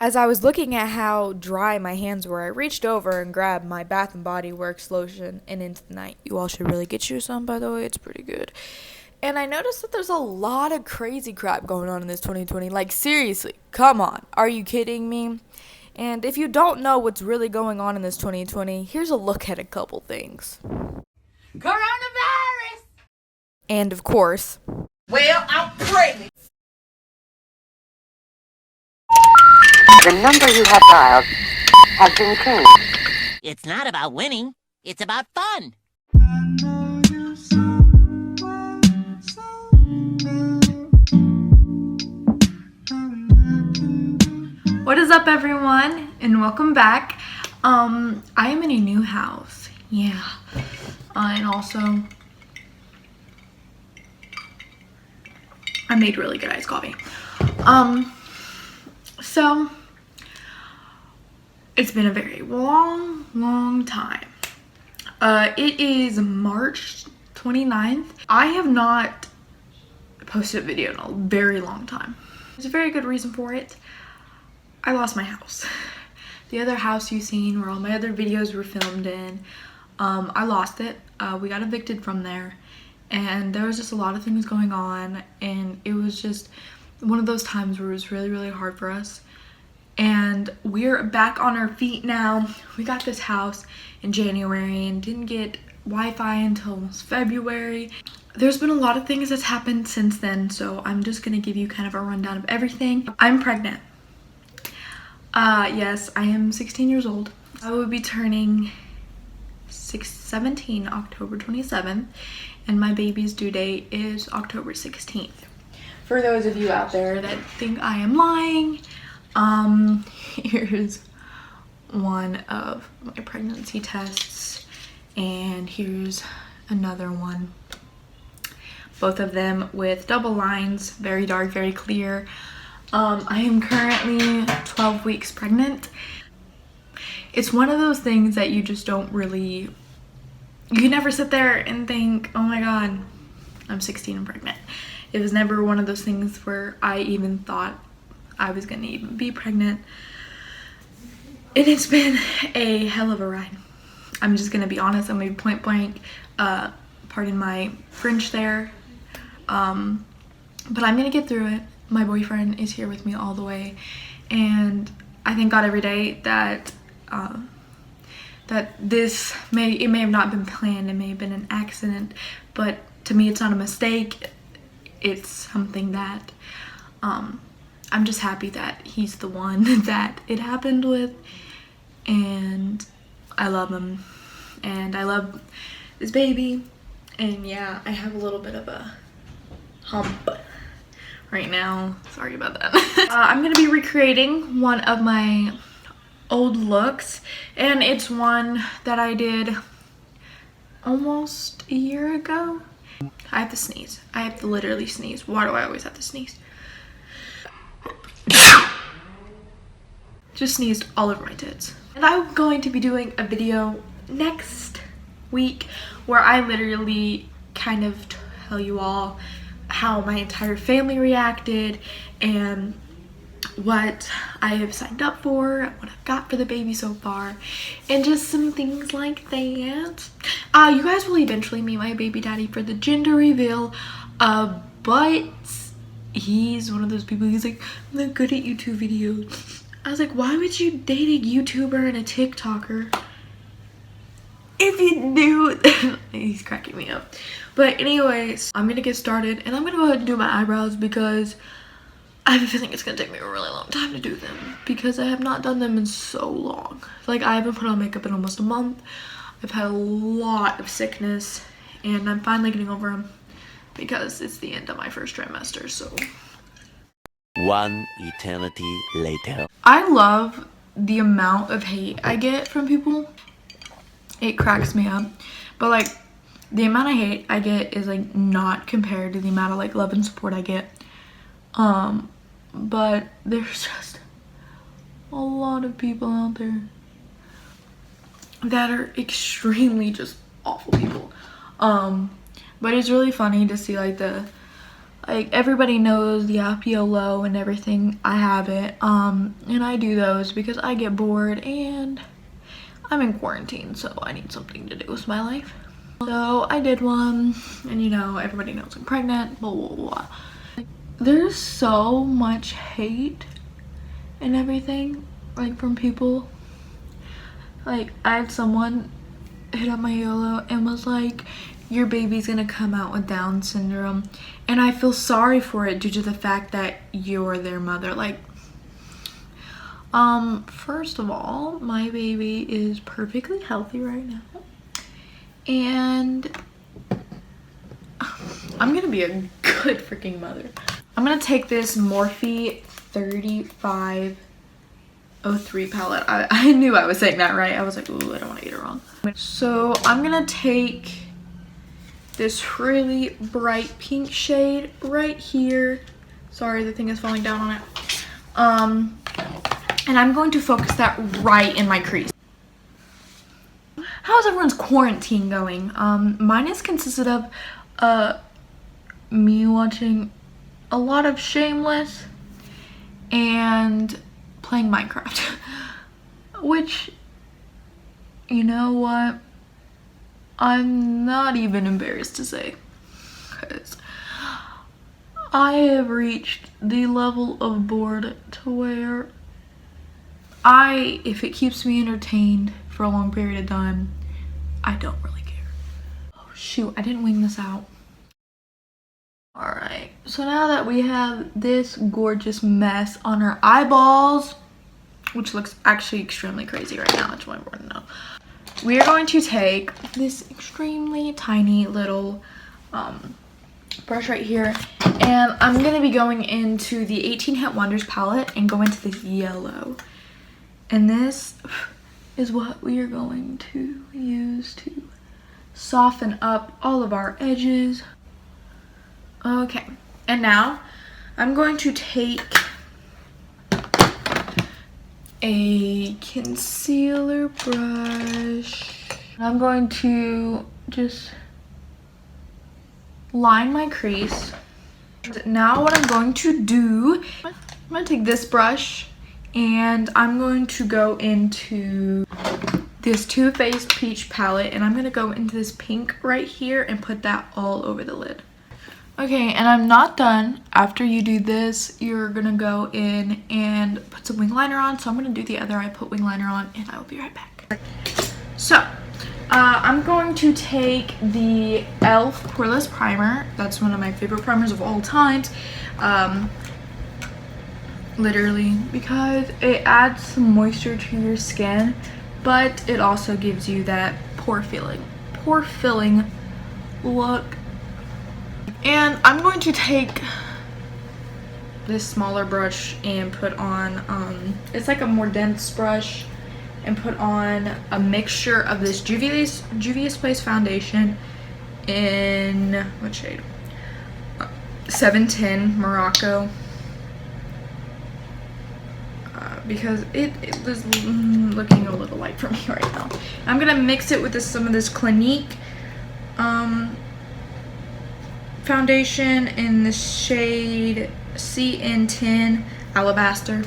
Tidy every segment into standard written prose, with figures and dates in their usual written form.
As I was looking at how dry my hands were, I reached over and grabbed my Bath and Body Works lotion and Into the Night. You all should really get you some, by the way. It's pretty good. And I noticed that there's a lot of crazy crap going on in this 2020. Like, seriously, come on. Are you kidding me? And if you don't know what's really going on in this 2020, here's a look at a couple things. Coronavirus! And of course, Well, I'm pregnant. The number you have dialed has been changed. It's not about winning, it's about fun. what is up, everyone, and welcome back. I am in a new house. Yeah. And also, I made really good iced coffee. So it's been a very long time. It is March 29th. I have not posted a video in a very long time. There's a very good reason for it. I lost my house. The other house you've seen where all my other videos were filmed in, I lost it. We got evicted from there, and there was just a lot of things going on, and it was just one of those times where it was really hard for us. And we're back on our feet now. We got this house in January and didn't get Wi-Fi until almost February. There's been a lot of things that's happened since then, so I'm just gonna give you kind of a rundown of everything. I'm pregnant. Yes, I am 16 years old. I will be turning 17 October 27th, and my baby's due date is October 16th. For those of you out there that think I am lying, here's one of my pregnancy tests, and here's another one. Both of them with double lines, very dark, very clear. I am currently 12 weeks pregnant. It's one of those things that you just don't really, you never sit there and think, oh my god, I'm 16 and pregnant. It was never one of those things where I even thought I was gonna even be pregnant. And it's been a hell of a ride. I'm just gonna be honest, I'm gonna be point blank. Pardon my French there. But I'm gonna get through it. My boyfriend is here with me all the way. And I thank God every day that this may have not been planned, it may have been an accident, but to me it's not a mistake. It's something that I'm just happy that he's the one that it happened with, and I love him, and I love this baby. And yeah, I have a little bit of a hump right now, sorry about that. I'm gonna be recreating one of my old looks, and it's one that I did almost a year ago. I have to sneeze. I have to literally sneeze. Why do I always have to sneeze? Just sneezed all over my tits. And I'm going to be doing a video next week where I literally kind of tell you all how my entire family reacted and what I have signed up for, what I've got for the baby so far, and just some things like that. You guys will eventually meet my baby daddy for the gender reveal, but he's one of those people, he's like, I'm not good at YouTube videos. I was like, why would you date a YouTuber and a TikToker if you knew? He's cracking me up. But anyways, I'm gonna get started, and I'm gonna go ahead and do my eyebrows because I have a feeling it's gonna take me a really long time to do them because I have not done them in so long. Like, I haven't put on makeup in almost a month. I've had a lot of sickness, and I'm finally getting over them because it's the end of my first trimester, so. One eternity later. I love the amount of hate I get from people. It cracks me up. But like, the amount of hate I get is like not compared to the amount of like love and support I get. But there's just a lot of people out there that are extremely just awful people. But it's really funny to see like the Like, everybody knows the app YOLO and everything. I have it, and I do those because I get bored and I'm in quarantine, so I need something to do with my life. So I did one, and you know, everybody knows I'm pregnant, blah, blah, blah. There's so much hate and everything, like, from people. Like, I had someone hit up my YOLO and was like, your baby's gonna come out with Down syndrome, and I feel sorry for it due to the fact that you're their mother. Like, first of all, my baby is perfectly healthy right now, and I'm gonna be a good freaking mother. I'm gonna take this Morphe 3503 palette. I knew I was saying that right. I was like, ooh, I don't want to get it wrong. So I'm gonna take this really bright pink shade right here. Sorry, the thing is falling down on it. And I'm going to focus that right in my crease. How's everyone's quarantine going? Mine has consisted of me watching a lot of Shameless and playing Minecraft. Which, you know what? I'm not even embarrassed to say, because I have reached the level of bored to where if it keeps me entertained for a long period of time, I don't really care. Oh shoot, I didn't wing this out. Alright, so now that we have this gorgeous mess on our eyeballs, which looks actually extremely crazy right now, that's what I want to know. We are going to take this extremely tiny little brush right here, and I'm going to be going into the 18 Hit Wonders palette and go into this yellow. And this is what we are going to use to soften up all of our edges. Okay, and now I'm going to take a concealer brush. I'm going to just line my crease. Now what I'm going to do, I'm going to take this brush and I'm going to go into this Too Faced Peach palette, and I'm going to go into this pink right here and put that all over the lid. Okay, and I'm not done. After you do this, you're gonna go in and put some wing liner on. So I'm gonna do the other eye, put wing liner on, and I will be right back. So, I'm going to take the e.l.f. Poreless Primer. That's one of my favorite primers of all times. Literally, because it adds some moisture to your skin, but it also gives you that pore filling look. And I'm going to take this smaller brush and put on, it's like a more dense brush, and put on a mixture of this Juvia's Place foundation in, what shade? 710 Morocco. Because it was looking a little light for me right now. I'm going to mix it with some of this Clinique foundation in the shade CN10 Alabaster.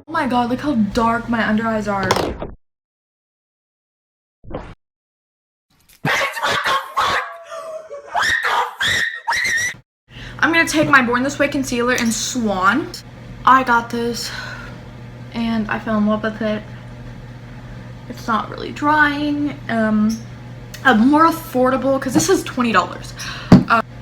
Oh my god, look how dark my under eyes are. I'm gonna take my Born This Way concealer in Swan. I got this and I fell in love with it. It's not really drying. A more affordable, because this is $20.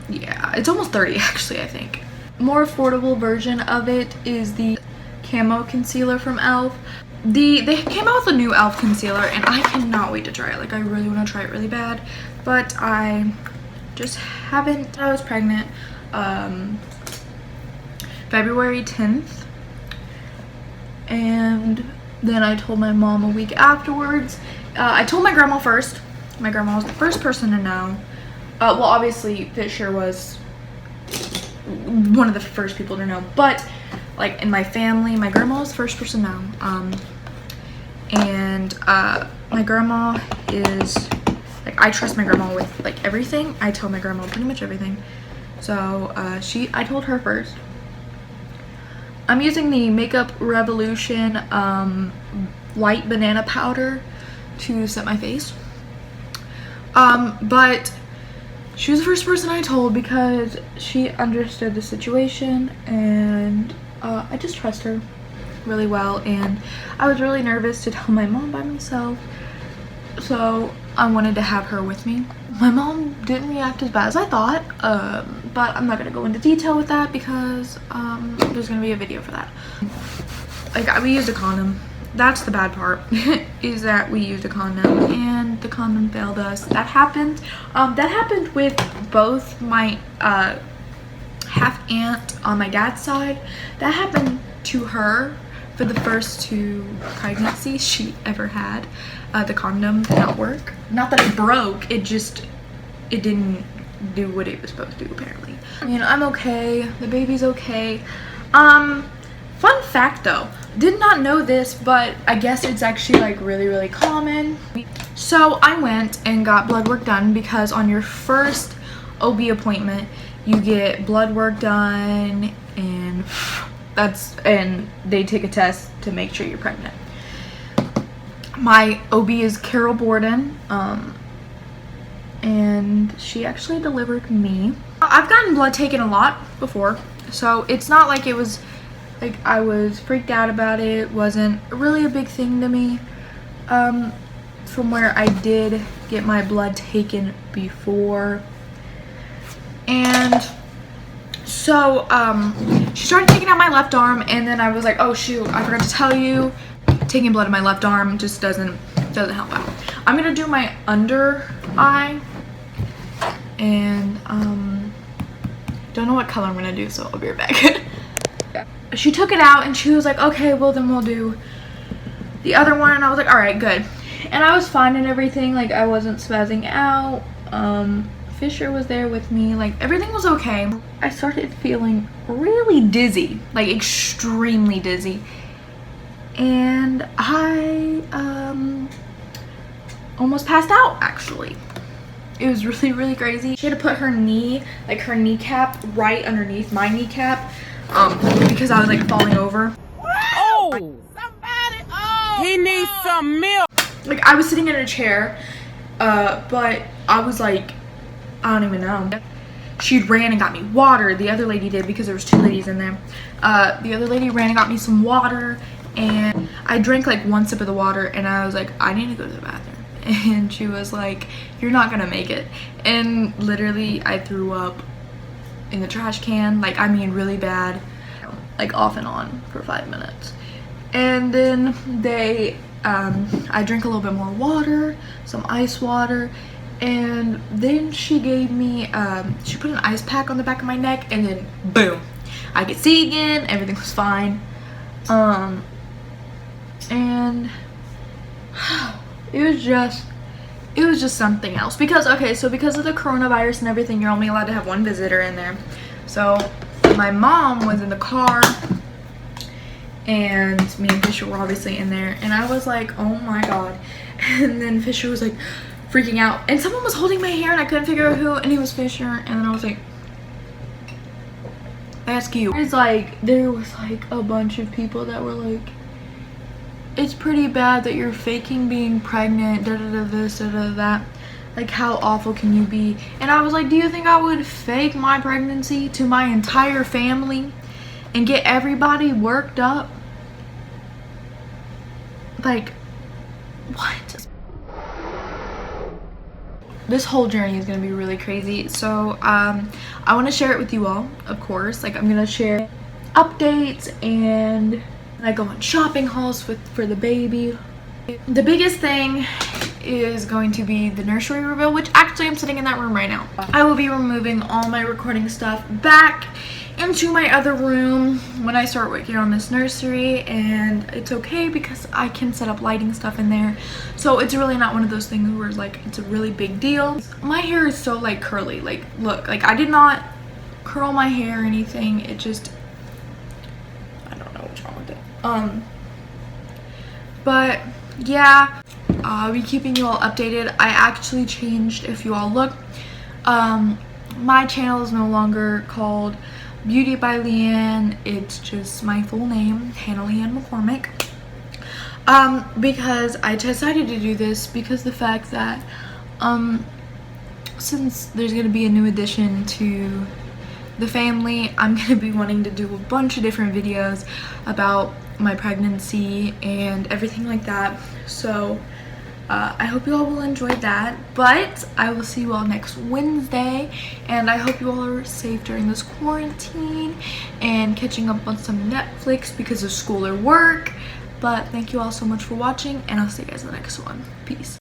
Yeah, it's almost 30 actually, I think. More affordable version of it is the Camo Concealer from e.l.f. They came out with a new e.l.f. concealer and I cannot wait to try it. Like, I really want to try it really bad, but I just haven't. I was pregnant February 10th, and then I told my mom a week afterwards. I told my grandma first. My grandma was the first person to know. Well, obviously Fisher was one of the first people to know, but like in my family. My grandma was the first person now. And my grandma is like, I trust my grandma with like everything. I tell my grandma pretty much everything. So I told her first. I'm using the Makeup Revolution light banana powder to set my face. But she was the first person I told because she understood the situation, and I just trust her really well. And I was really nervous to tell my mom by myself, so I wanted to have her with me. My mom didn't react as bad as I thought, but I'm not gonna go into detail with that because there's gonna be a video for that. Like, we used a condom. That's the bad part, is that we used a condom and the condom failed us. That happened with both my half aunt on my dad's side. That happened to her for the first 2 pregnancies she ever had. The condom did not work. Not that it broke, it didn't do what it was supposed to do, apparently. You know, I'm okay, the baby's okay. Fun fact though, did not know this, but I guess it's actually like really common. So I went and got blood work done because on your first OB appointment you get blood work done, and they take a test to make sure you're pregnant. My OB is Carol Borden, and she actually delivered me. I've gotten blood taken a lot before, so it's not like it was like I was freaked out about it. It wasn't really a big thing to me. From where I did get my blood taken before. And so she started taking out my left arm, and then I was like, oh shoot, I forgot to tell you, taking blood in my left arm just doesn't help out. I'm gonna do my under eye, and don't know what color I'm gonna do, so I'll be right back. She took it out and she was like, okay, well then we'll do the other one. And I was like, all right, good. And I was fine and everything. Like, I wasn't spazzing out. Fisher was there with me. Like, everything was okay. I started feeling really dizzy, like extremely dizzy. And I almost passed out, actually. It was really crazy. She had to put her knee, like her kneecap, right underneath my kneecap. Because I was like falling over. Oh! Somebody! Oh! He needs some milk! Like, I was sitting in a chair, but I was like, I don't even know. She ran and got me water. The other lady did, because there was 2 ladies in there. The other lady ran and got me some water, and I drank like 1 sip of the water, and I was like, I need to go to the bathroom. And she was like, you're not gonna make it. And literally, I threw up in the trash can, like, I mean really bad, like off and on for 5 minutes. And then I drank a little bit more water, some ice water, and then she gave me she put an ice pack on the back of my neck, and then boom, I could see again, everything was fine. And it was just something else, because because of the coronavirus and everything, you're only allowed to have 1 visitor in there. So my mom was in the car, and me and Fisher were obviously in there, and I was like, oh my god. And then Fisher was like freaking out, and someone was holding my hair, and I couldn't figure out who, and it was Fisher. And then I was like, that's cute. There was like a bunch of people that were like, it's pretty bad that you're faking being pregnant, this, that. Like, how awful can you be? And I was like, do you think I would fake my pregnancy to my entire family and get everybody worked up? Like, what? This whole journey is gonna be really crazy. So I want to share it with you all, of course. Like, I'm gonna share updates, and I go on shopping hauls for the baby. The biggest thing is going to be the nursery reveal, which actually I'm sitting in that room right now. I will be removing all my recording stuff back into my other room when I start working on this nursery, and it's okay because I can set up lighting stuff in there. So it's really not one of those things where it's like it's a really big deal. My hair is so like curly. Like, look, like I did not curl my hair or anything. It just, I don't But yeah, I'll be keeping you all updated. I actually changed, if you all look, my channel is no longer called Beauty by Leanne. It's just my full name, Hannah Leanne McCormick. Because I decided to do this because the fact that since there's gonna be a new addition to the family, I'm gonna be wanting to do a bunch of different videos about my pregnancy and everything like that. So I hope you all will enjoy that, but I will see you all next Wednesday, and I hope you all are safe during this quarantine and catching up on some Netflix because of school or work. But thank you all so much for watching, and I'll see you guys in the next one. Peace.